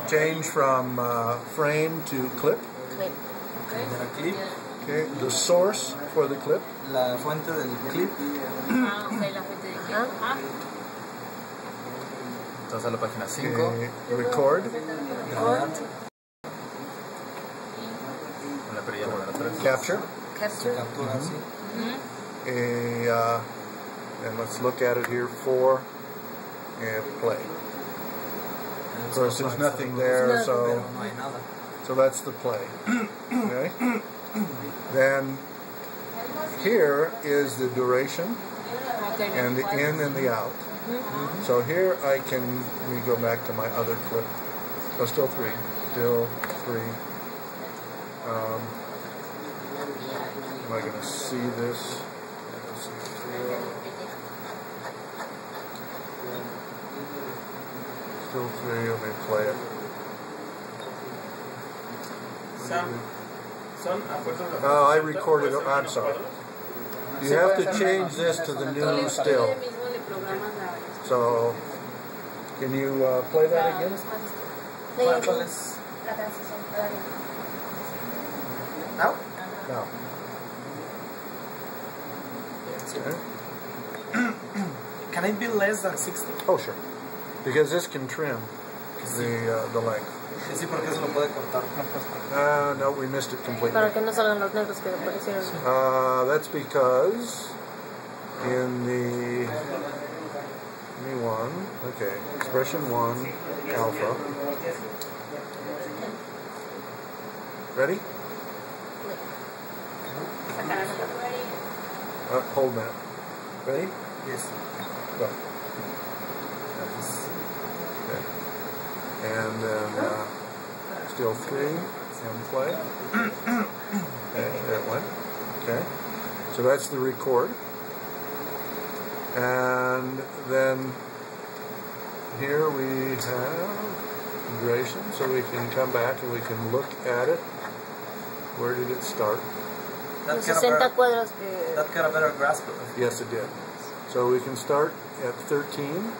change from frame to clip. Clip. Clip. Okay, the source for the clip. La fuente del clip. Ah, ok, la fuente de clip. Entonces a la página 5. Okay, record. Capture. Capture. And let's look at it here. 4 and play. Of course, there's nothing there, so that's the play. Okay. Then here is the duration and the in and the out. So here we go back to my other clip. Oh, still 3. Still 3. Am I going to see this? Still 3. Let me play it. Oh, I recorded it. I'm sorry. You have to change this to the new still. So, can you play that again? Now? No. Okay. Can it be less than 60? Oh, sure. Because this can trim the length. Sí, porque eso lo puede cortar. No, we missed it completely. Para que no salgan los negros que aparecieron. That's because in the one, okay, expression 1, alpha. Ready? Hold that. Ready? Yes. Go. Okay. And then still 3 and play. Okay, that went. Okay. So that's the record. And then here we have duration, so we can come back and we can look at it. Where did it start? That got a better grasp of it. Yes, it did. So we can start at 13.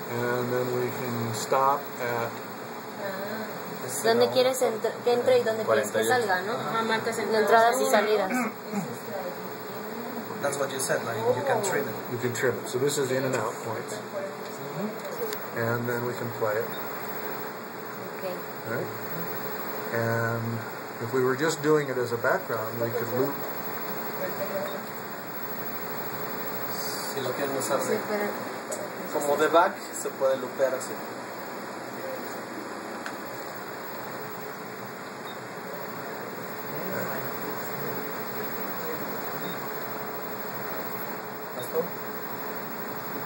And then we can stop at... ¿Dónde quieres que entre y dónde quieres que salga, no? Entradas y salidas. That's what you said, like you can trim it. You can trim it. So this is in and out points. And then we can play it. Okay. Right? And if we were just doing it as a background, we could loop. Si lo quieren usar como de back, se puede loopear así.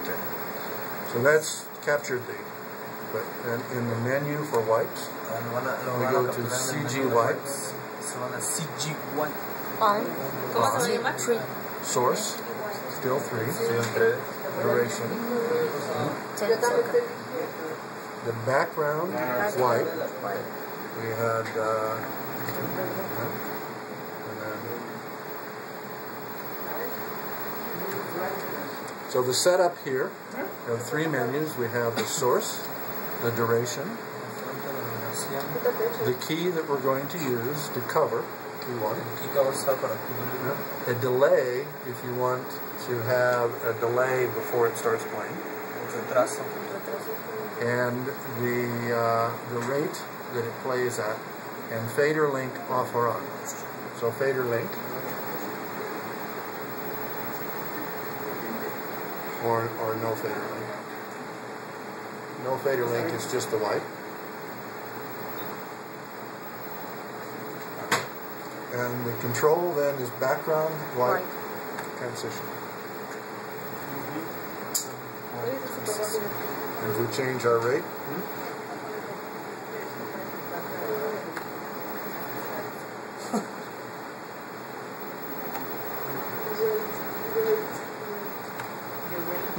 Okay. So that's captured but in the menu for wipes, we go to CG wipes. CG wipe. On. Source, still 3. Duration. The background white. We had so the setup here, we have 3 menus. We have the source, the duration, the key that we're going to use to cover. We want a delay if you want to have a delay before it starts playing, and the rate that it plays at, and fader link off or on. So fader link or no fader link. No fader link is just the white. And the control then is background, white, transition. And if we change our rate,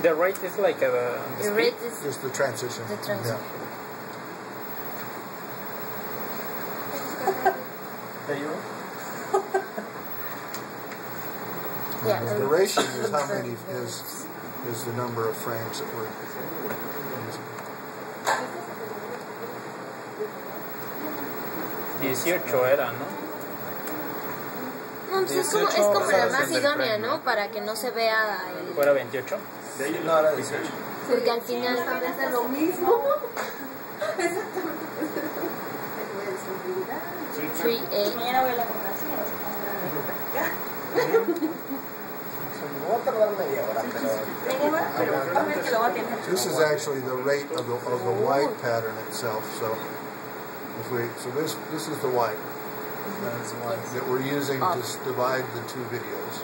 the rate is like the rate is just the transition. The transition. Yeah. There you go. Yeah. The duration is how many is the number of frames that we're using. 18 era, ¿no? No, pues es como la más idónea, ¿no? Para que no se vea el... ¿Fuera 28? No, era 18. Porque al final también es lo mismo. Exactamente. 3A. Mañana voy a la comprar. This is actually the rate of the white pattern itself. So this is the white that we're using to divide the two videos.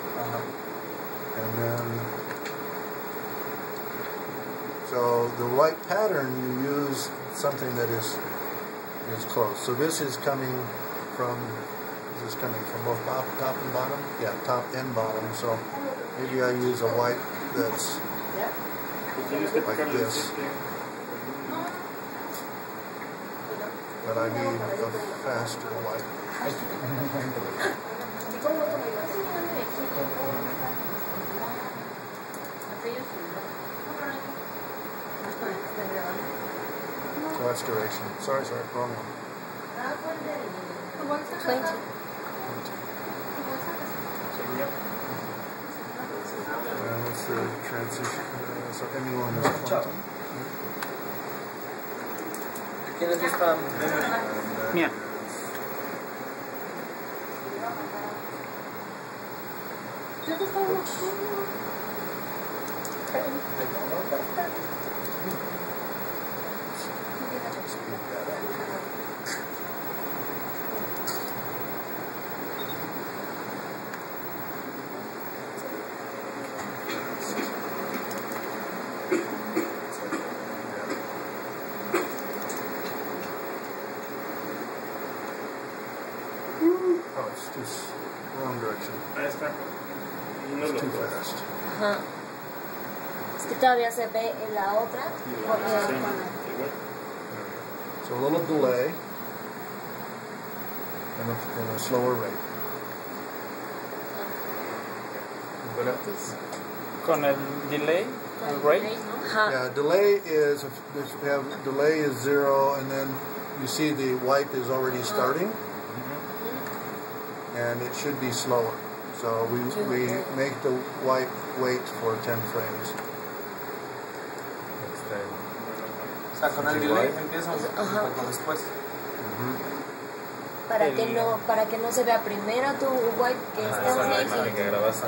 And then so the white pattern, you use something that is close. So this is coming from both top and bottom? Yeah, top and bottom. So maybe I use a white that's like this. But I need a faster white. So that's duration. Sorry, wrong one. 20. And what's the transition? So anyone is 20. ¿Quiénes están? Mía. Oh, it's just wrong direction. It's too fast. Ajá. Es que todavía se ve en la otra. So a little delay and a slower rate. Con el delay, el rate. Ajá. Yeah, delay is delay is 0, and then you see the wipe is already starting, and it should be slower. So we make the wipe wait for 10 frames. O sea, con el delay empieza un poco después. Para que no se vea primero tu wipe que está La que grabaste.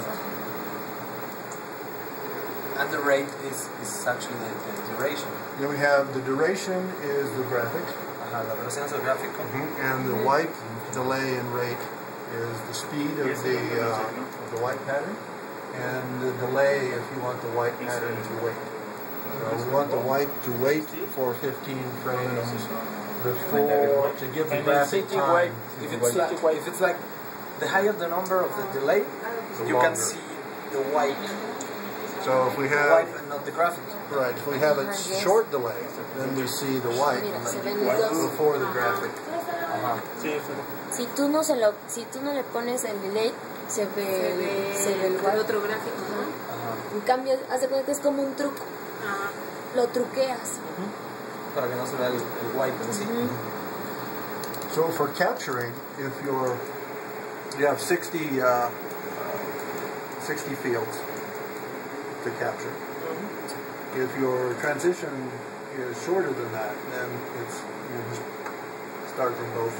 And the rate is actually the duration. Then we have the duration is the graphic, Ajá, la duración es el gráfico. and the wipe delay and rate is the speed of the white pattern, and the delay if you want the white pattern to wait. So we want the white to wait for 15 frames before to give the graphic time. If it's like the higher the number of the delay, you can see the white. So if we White have and not the graphic. right, if we have a short delay, then we see the white before the graphic. Si tú no le pones el delay, se ve el otro gráfico, ¿no? En cambio, hace cuenta que es como un truco. Lo truqueas. Para que no se vea el white en sí. So for capturing, if you have 60 fields to capture. If your transition is shorter than that, then you just start them both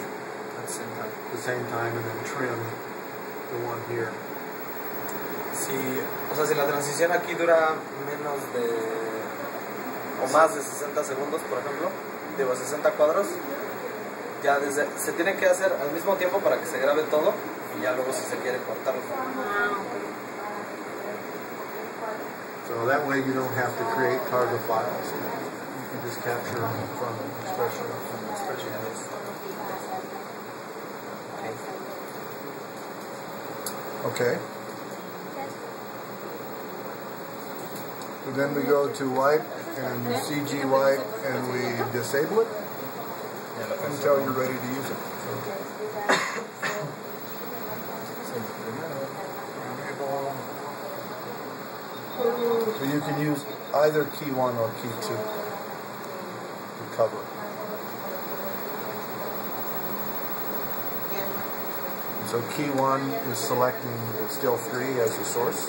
At the same time and then trim the one here. O sea, si la transición aquí dura menos o más de 60 segundos, por ejemplo, digo 60 cuadros, ya se tiene que hacer al mismo tiempo para que se grabe todo y ya luego si se quiere cortarlo. So that way you don't have to create cargo files. You can just capture them from expression. Okay. So then we go to wipe and CG wipe and we disable it until you're ready to use it. So you can use either key 1 or key 2 to cover. So key 1 is selecting still 3 as the source.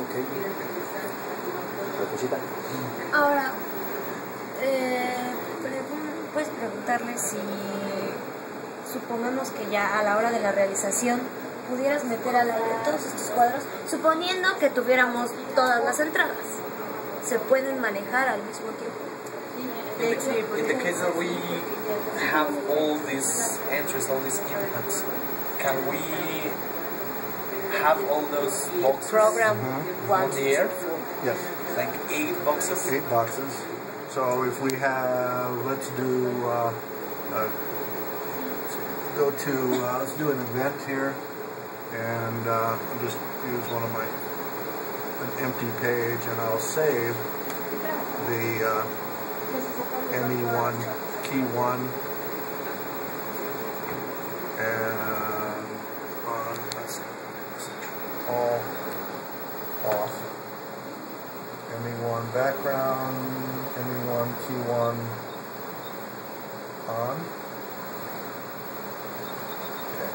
Okay. Ahora, puedes preguntarle si, supongamos que ya a la hora de la realización pudieras meter al aire todos estos cuadros, suponiendo que tuviéramos todas las entradas, ¿se pueden manejar al mismo tiempo? In the case that we have all these entries, all these inputs, can we have all those boxes Program on the air? Yes. Like 8 boxes? 8 boxes. So if we have, let's do, let's do an event here, and I'll just use an empty page, and I'll save the ME1 key 1 and that's all off. ME1 background, ME1 key 1 on. Okay.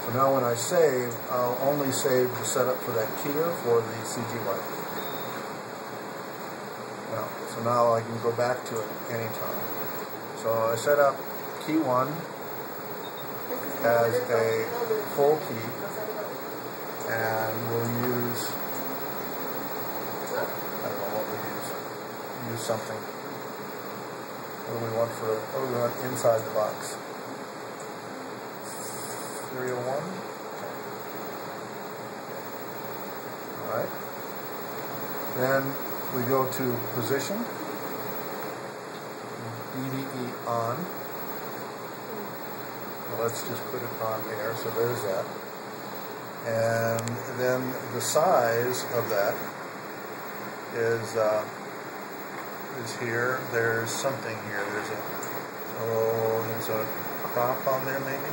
So now when I save, I'll only save the setup for that keyer for the CGY. So now I can go back to it anytime. So I set up key 1 as a full key, and we'll use, I don't know what we use something. What do we want inside the box? Serial 1. Alright. Then we go to position, EDE on. Well, let's just put it on there, so there's that. And then the size of that is here. There's something here. There's a crop on there maybe.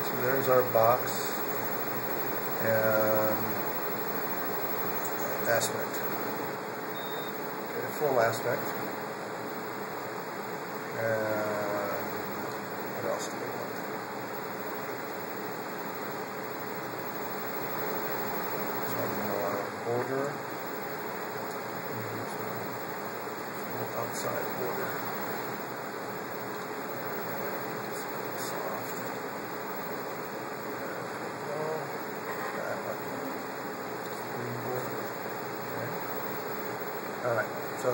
So there's our box and aspect. Okay, full aspect. And what else do we want? Some border. Some outside border. Alright, so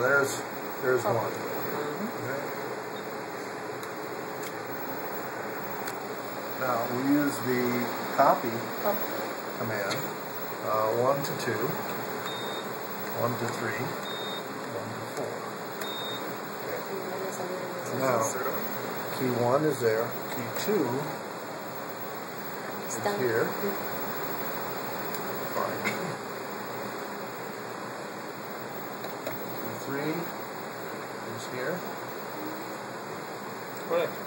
there's one. Okay. Now we use the copy command, 1 to 2, 1 to 3, 1 to 4. Okay. Now, key 1 is there, key 2 is here. Fine. 3 is here. Correcto.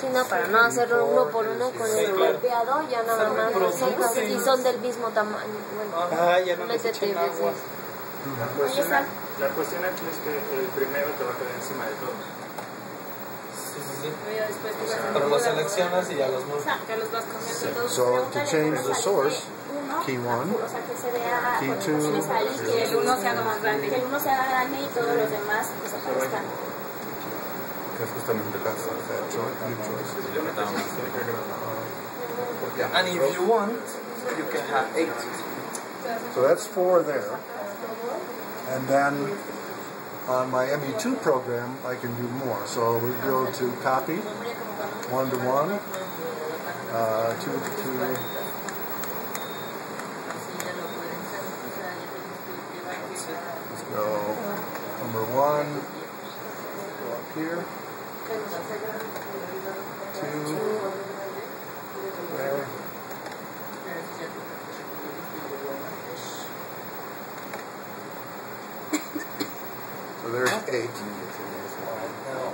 Sí, no, para no hacerlo uno por uno con el golpeado, ya nada más si son del mismo tamaño. Bueno, Ya no les echen agua. La cuestión aquí es que el primero te va a quedar encima de todos. Sí. Pero los seleccionas y ya los mueves. So to change the source, key 1, key 2, que el uno sea más grande, que el uno sea grande y todos los demás desaparezcan. que es justamente la And if you want, you can have 8. So that's 4 there. And then on my ME2 program, I can do more. So we go to copy, 1 to 1, 2 to 2. Let's go number 1, go up here, 2, there. So there's 8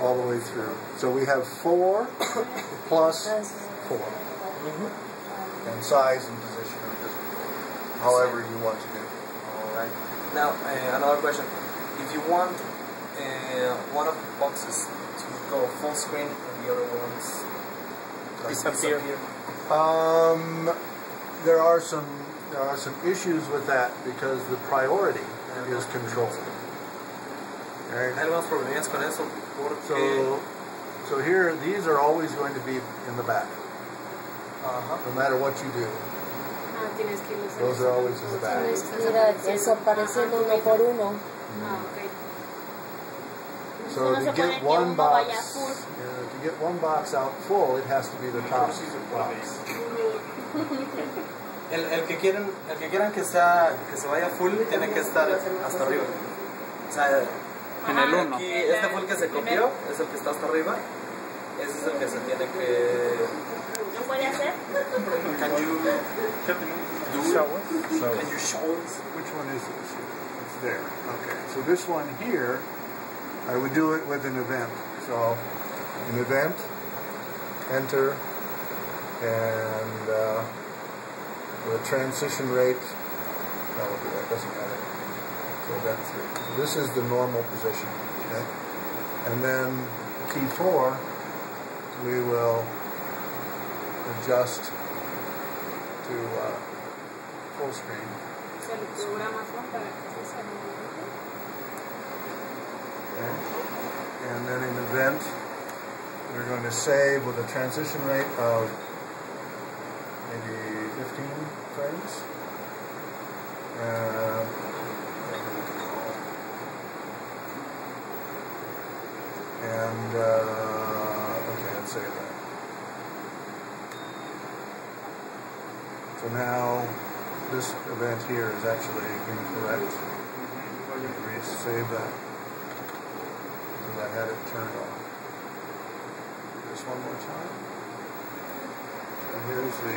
all the way through. So we have 4 plus 4. And size and position, however you want to do. Alright. Now, another question. if you want one of the boxes to go full screen and the other ones disappear. There are some issues with that because the priority is controlled. Right? Hay algunos problemas con eso porque so here these are always going to be in the back. No matter what you do. Those are always in the back. Mira, desapareciendo uno por uno. So to get one box, out full, it has to be the top box. el que quieran que se vaya full tiene que estar hasta arriba. O sea, en el 1. Aquí este full que se copió es el que está hasta arriba. Ese es el que se tiene que. ¿Lo puede hacer? Can you Show us. Can you show us? Which one is this? It's there. Okay. So this one here, I would do it with an event. So an event, enter, and the transition rate. That doesn't matter. So that's it. This is the normal position. Okay. And then key 4, we will adjust to full screen. Okay. And then in event, we're going to save with a transition rate of maybe 15 frames. Okay, let's save that. So now this event here is actually incorrect. Save that because I had it turned on. Do this one more time. So here's the.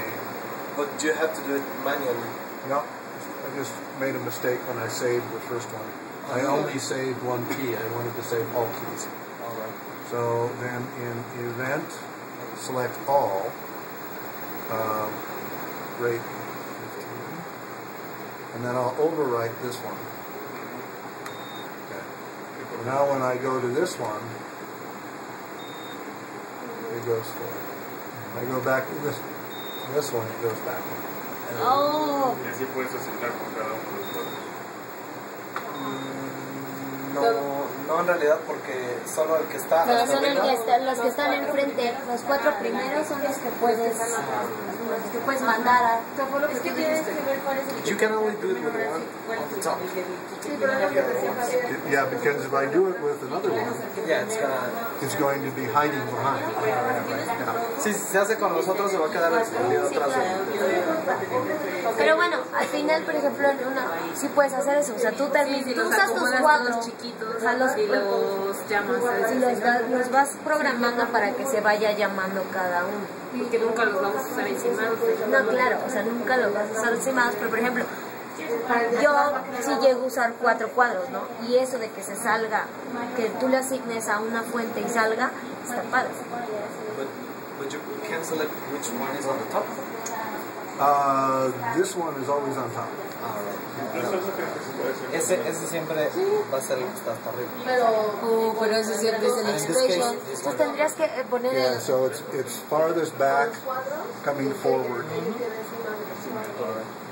But you have to do it manually. No, I just made a mistake when I saved the first one. I only saved one key. I wanted to save all keys. All right. So then in event, select all. Rate 15. And then I'll overwrite this one. Okay. Now when I go to this one, it goes forward. When I go back to this one, it goes back. Oh. Y así puedes asignar con cada uno de los No en realidad porque solo el que está. Pero son los que están enfrente. Los 4 primeros son los que puedes mandar a. Es que tienes que ver cuál es el. You can only do it with one on the top. Yeah, because if I do it with another one, Yeah, it's going to be hiding behind. Si se hace con nosotros se va a quedar escondido atrás. Pero bueno, al final, por ejemplo, en una sí puedes hacer eso. O sea, tú usas tus 4 chiquitos, o sea, los llamas y los vas programando para que se vaya llamando cada uno. Porque nunca los vamos a usar encimados. No, claro, o sea, nunca los vas a usar encimados, pero por ejemplo, yo sí llego a usar 4 cuadros, ¿no? Y eso de que se salga, que tú le asignes a una fuente y salga, está padre. But you can select which one is on the top. This one is always on top. Ese siempre va a ser el que está hasta arriba. Pero eso siempre es el expression. Entonces tendrías que poner Yeah, so it's farthest back, coming forward.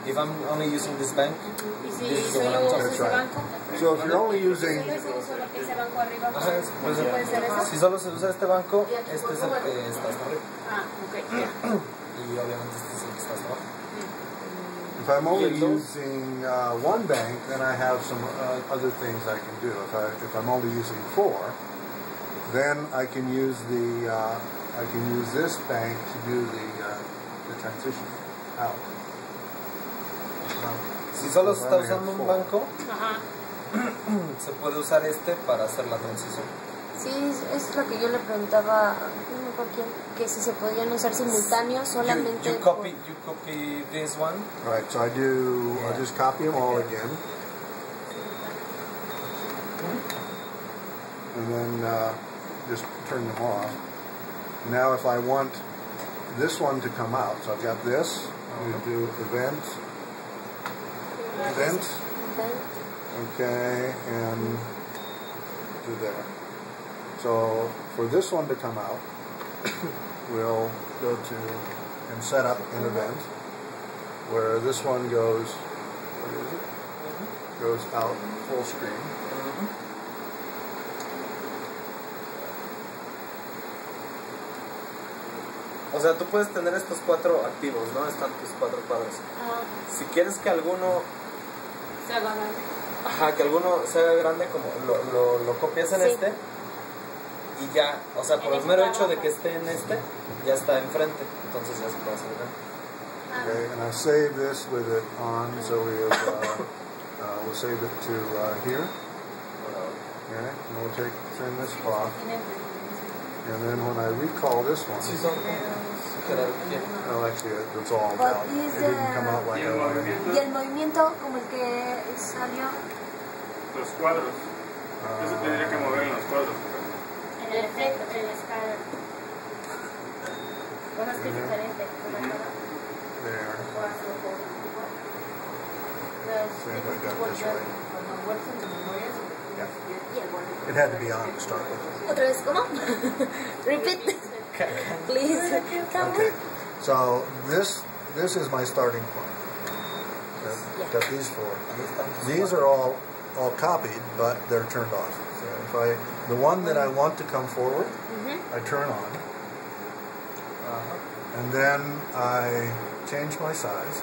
If I'm only using this bank, this is the one I'm talking That's right. So if you're only using, Si solo se usa este banco, este es el que está hasta arriba. Ok. Y obviamente este es el que está hasta abajo. if I'm only using one bank, then I have some other things I can do. If I'm only using 4, then I can use this bank to do the transition out. Si solo se está usando un banco, se puede usar este para hacer la transición. Sí, es lo que yo le preguntaba, no me acuerdo quién, que si se podían usar simultáneos solamente. You copy this one. All right, so I'll just copy them all again. And then just turn them off. Now if I want this one to come out, so I've got this, we do event, okay, and to there. So for this one to come out, we'll go to and set up an event where this one goes, what is it? Goes out full screen. O sea, tú puedes tener estos 4 activos, ¿no? Están tus 4 cuadros. Si quieres que alguno se haga grande. Ajá, que alguno se haga grande, como lo copias en este y ya, o sea, por el mero hecho de que esté en este, ya está enfrente, entonces ya se puede hacer grande. Okay, and I save this with it on, so we have, we'll save it to here. Okay, and we'll turn this off. And then when I recall this one, oh, actually, it's all out. It didn't come out like I wanted. ¿Y el movimiento como el que salió? Los cuadros. Eso tendría que mover en los cuadros. En el efecto, en la escala. Bueno, es que es diferente. There. See if I got this right. Yeah. It had to be on to start with. ¿Otra vez cómo? Repeat. Please. Okay. So this is my starting point. Got these 4. These are all copied, but they're turned off. So if the one that I want to come forward, I turn on, and then I change my size.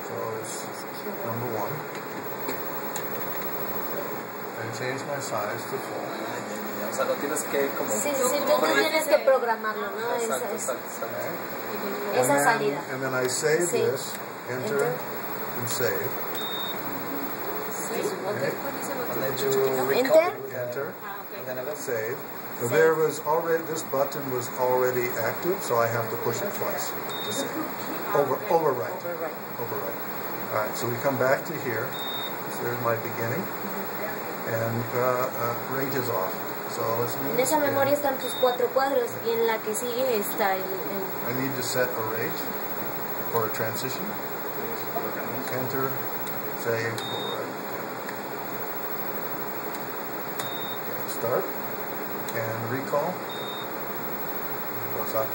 So it's number 1. I change my size to full. O sea, lo tienes que como... Sí, tú tienes que programarlo, ¿no? Exacto. Esa salida. And then I save this, enter, and save. Okay. And then you Enter. Enter, save. So there was already, this button was already active, so I have to push it twice to save. Overwrite. Alright, so we come back to here. So there's my beginning. And rate is off. So let's move. En esa memoria están tus 4 cuadros y en la que sigue está el... I need to set a rate for a transition. Enter, save, overwrite. Start and recall. It goes up.